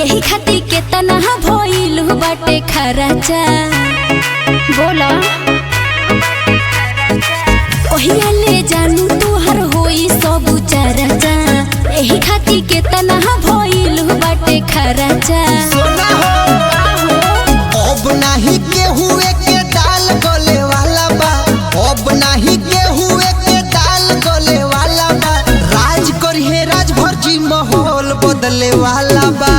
यही खातिर के तना भइल बाटे खराचा। बोला ओहिया ले जानू तुहर होई सब चराचा। यही खातिर के तना भइल बाटे खराचा। अब नाही केहू के दाल गले वाला बा, अब नाही केहू के दाल गले वाला बा। राज करिए राजभर जी माहौल बदले वाला बा।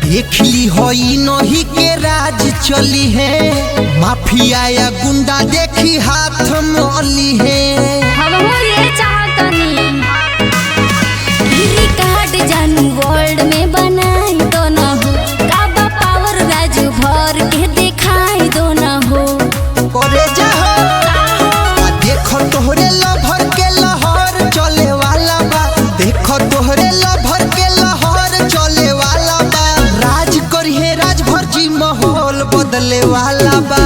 देखली होई नहीं के राज चली है, माफिया या गुंडा देखी हाथ मौली है। हम हो ये चाहतनी रिकॉर्ड जानू वर्ल्ड में बनाई दो ना हो। काबा पावर राजू भर के दिखाई दो ना हो। करे जाओ देखो तोहरे लभर के लहर चले वाला बा, देखो तोहरे लभर के लहर चले वाला बा। राज करिए राजभर जी माहौल बदले वाला बा।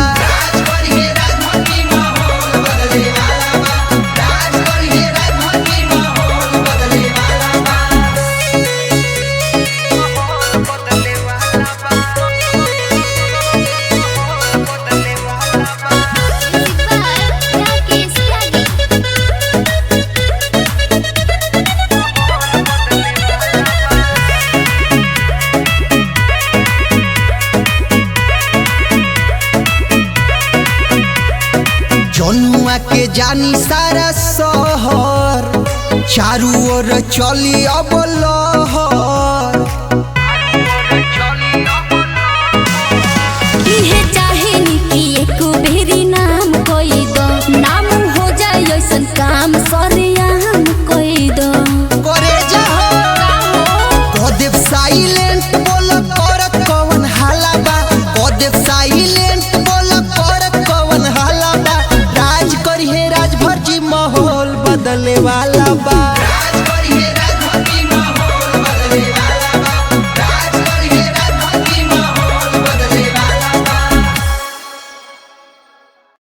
जनुआ के जानी सारा शहर, चारू ओर चली अब लहर। इहे चाहे नी कि एक बेरी नाम कोई दो। नाम हो जाए ऐसन काम सरेआम कोई दो। करे जाओ कदेव साइलेंट बोल कर कवन हाला बा, कदेव साइलेंट बोल कर कवन हाला बा। राज करिए राजभर जी माहौल बदले वाला बा।